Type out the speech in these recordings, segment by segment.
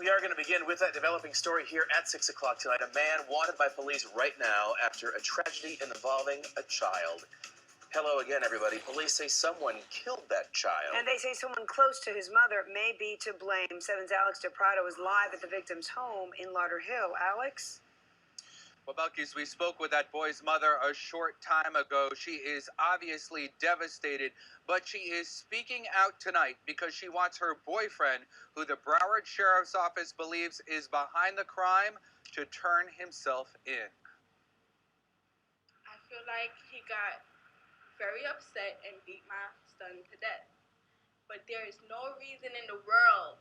we are going to begin with that developing story here at 6 o'clock tonight. A man wanted by police right now after a tragedy involving a child. Hello again, everybody. Police say someone killed that child. And they say someone close to his mother may be to blame. 7's Alex DePrado is live at the victim's home in Lauderhill. Alex? Well, Belkis, we spoke with that boy's mother a short time ago. She is obviously devastated, but she is speaking out tonight because she wants her boyfriend, who the Broward Sheriff's Office believes is behind the crime, to turn himself in. I feel like he got very upset and beat my son to death. But there is no reason in the world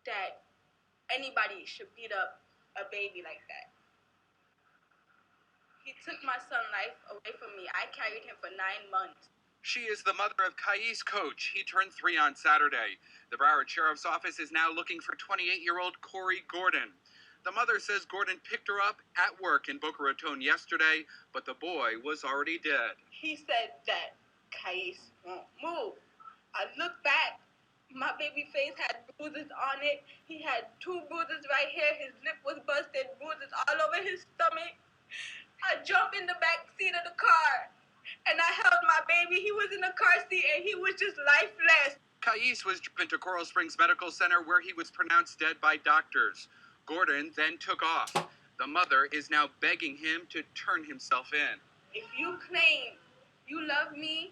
that anybody should beat up a baby like that. He took my son's life away from me. I carried him for 9 months. She is the mother of Kais Coach. He turned 3 on Saturday. The Broward Sheriff's Office is now looking for 28-year-old Corey Gordon. The mother says Gordon picked her up at work in Boca Raton yesterday, but the boy was already dead. He said that Kais won't move. I looked back. My baby face had bruises on it. He had 2 bruises right here. His lip was busted, bruises all over his stomach. I jumped in the back seat of the car, and I held my baby. He was in the car seat, and he was just lifeless. Kais was driven to Coral Springs Medical Center, where he was pronounced dead by doctors. Gordon then took off. The mother is now begging him to turn himself in. If you claim you love me,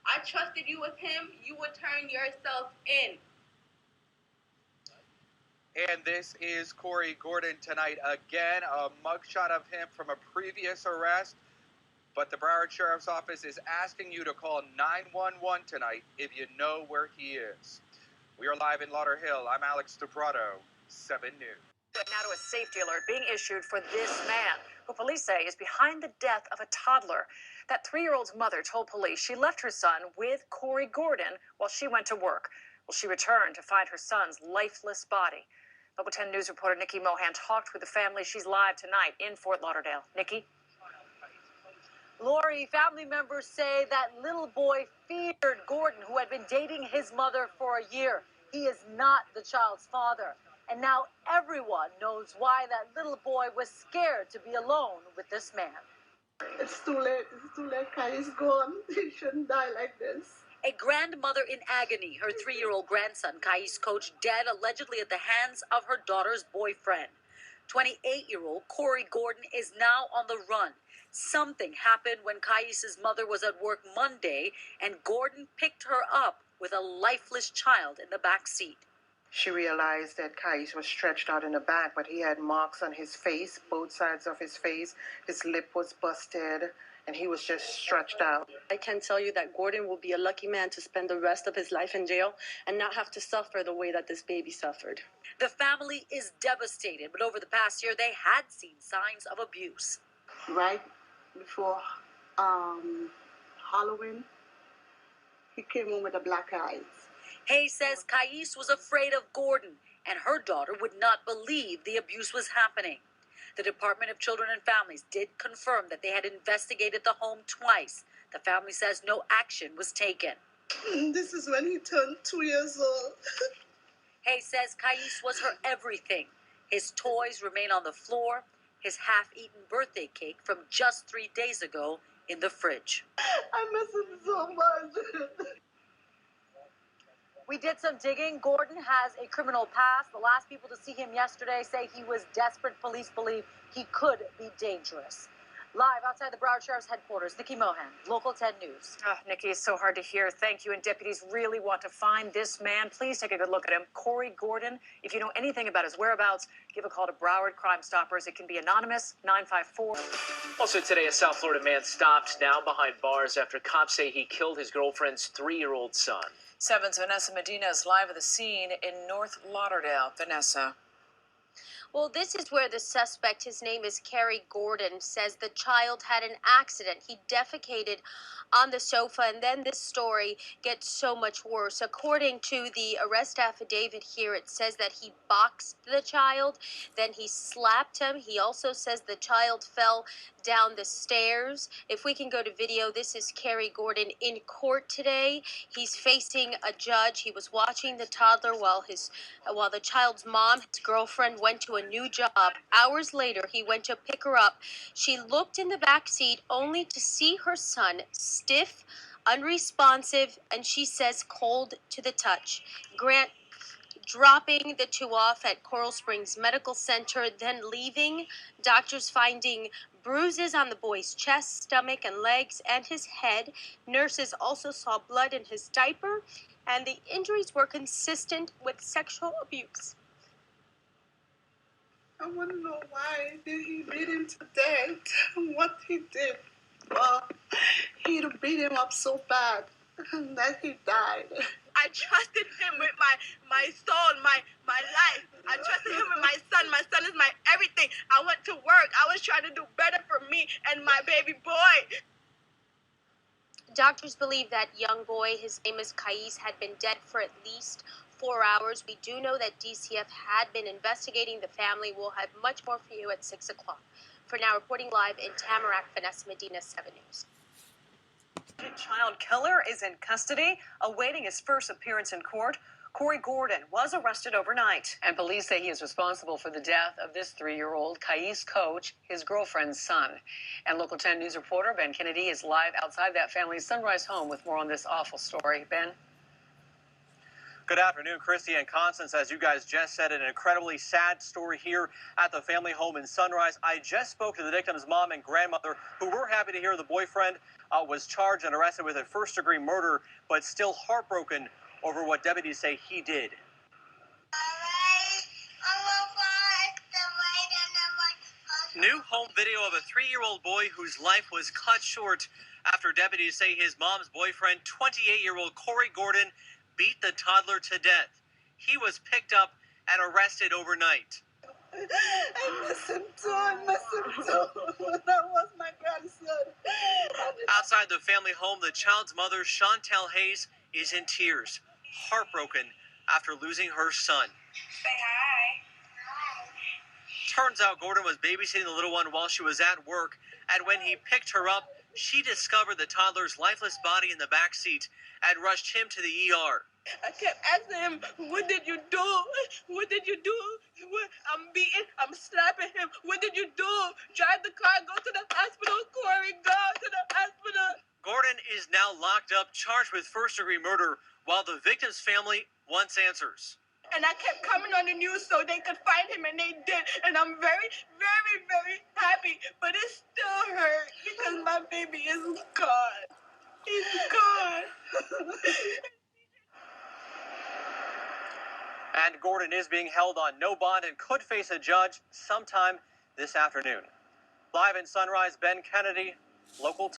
I trusted you with him, you would turn yourself in. And this is Corey Gordon tonight. Again, a mugshot of him from a previous arrest. But the Broward Sheriff's Office is asking you to call 911 tonight if you know where he is. We are live in Lauderhill. I'm Alex DePrado, 7 News. Now to a safety alert being issued for this man, who police say is behind the death of a toddler. That 3-year-old's mother told police she left her son with Corey Gordon while she went to work. Well, she returned to find her son's lifeless body. Local 10 News reporter Nikki Mohan talked with the family. She's live tonight in Fort Lauderdale. Nikki? Lori, family members say that little boy feared Gordon, who had been dating his mother for a year. He is not the child's father. And now everyone knows why that little boy was scared to be alone with this man. It's too late. It's too late. Kai is gone. He shouldn't die like this. A grandmother in agony, her 3-year-old grandson, Kais Coach, dead allegedly at the hands of her daughter's boyfriend. 28-year-old Corey Gordon is now on the run. Something happened when Kais' mother was at work Monday, and Gordon picked her up with a lifeless child in the back seat. She realized that Kais was stretched out in the back, but he had marks on his face, both sides of his face. His lip was busted, and he was just stretched out. I can tell you that Gordon will be a lucky man to spend the rest of his life in jail and not have to suffer the way that this baby suffered. The family is devastated, but over the past year, they had seen signs of abuse. Right before Halloween, he came home with the black eyes. Hayes says Kais was afraid of Gordon, and her daughter would not believe the abuse was happening. The Department of Children and Families did confirm that they had investigated the home twice. The family says no action was taken. This is when he turned 2 years old. Hayes says Kais was her everything. His toys remain on the floor, his half-eaten birthday cake from just 3 days ago in the fridge. I miss him so much. We did some digging. Gordon has a criminal past. The last people to see him yesterday say he was desperate. Police believe he could be dangerous. Live outside the Broward Sheriff's headquarters, Nikki Mohan, Local 10 News. Oh, Nikki, it's so hard to hear. Thank you. And deputies really want to find this man. Please take a good look at him. Corey Gordon. If you know anything about his whereabouts, give a call to Broward Crime Stoppers. It can be anonymous, 954. Also today, a South Florida man stopped now behind bars after cops say he killed his girlfriend's 3-year-old son. 7's Vanessa Medina is live at the scene in North Lauderdale. Vanessa. Well, this is where the suspect, his name is Kerry Gordon, says the child had an accident. He defecated on the sofa, and then this story gets so much worse. According to the arrest affidavit here, it says that he boxed the child, then he slapped him. He also says the child fell down the stairs. If we can go to video, this is Kerry Gordon in court today. He's facing a judge. He was watching the toddler while the child's mom, his girlfriend, went to a new job. Hours later, he went to pick her up. She looked in the back seat only to see her son stiff, unresponsive, and she says cold to the touch. Grant dropping the two off at Coral Springs Medical Center, then leaving. Doctors finding bruises on the boy's chest, stomach, and legs, and his head. Nurses also saw blood in his diaper, and the injuries were consistent with sexual abuse. I want to know why did he beat him to death? What he did? Well, he beat him up so bad that he died. I trusted him with my soul, my life. I trusted him with my son. My son is my everything. I went to work. I was trying to do better for me and my baby boy. Doctors believe that young boy, his name is Kais, had been dead for at least 4 hours. We do know that DCF had been investigating the family. We'll have much more for you at 6 o'clock. For now, reporting live in Tamarack, Vanessa Medina, 7 News. Child killer is in custody, awaiting his first appearance in court. Corey Gordon was arrested overnight. And police say he is responsible for the death of this 3-year-old Kais Coach, his girlfriend's son. And Local 10 News reporter Ben Kennedy is live outside that family's Sunrise home with more on this awful story. Ben? Good afternoon, Christy and Constance. As you guys just said, an incredibly sad story here at the family home in Sunrise. I just spoke to the victim's mom and grandmother, who were happy to hear the boyfriend was charged and arrested with a first-degree murder, but still heartbroken over what deputies say he did. New home video of a 3-year-old boy whose life was cut short after deputies say his mom's boyfriend, 28-year-old Corey Gordon, beat the toddler to death. He was picked up and arrested overnight. I miss him too. I miss him too. That was my grandson. Outside the family home, the child's mother, Chantel Hayes, is in tears, heartbroken after losing her son. Say hi. Turns out Gordon was babysitting the little one while she was at work, and when he picked her up, she discovered the toddler's lifeless body in the back seat and rushed him to the ER. I kept asking him, what did you do? What did you do? I'm beating, I'm slapping him. What did you do? Drive the car, go to the hospital, Corey, go to the hospital. Gordon is now locked up, charged with first-degree murder, while the victim's family wants answers. And I kept coming on the news so they could find him, and they did. And I'm very, very, very happy. But it still hurts because my baby is gone. He's gone. And Gordon is being held on no bond and could face a judge sometime this afternoon. Live in Sunrise, Ben Kennedy, Local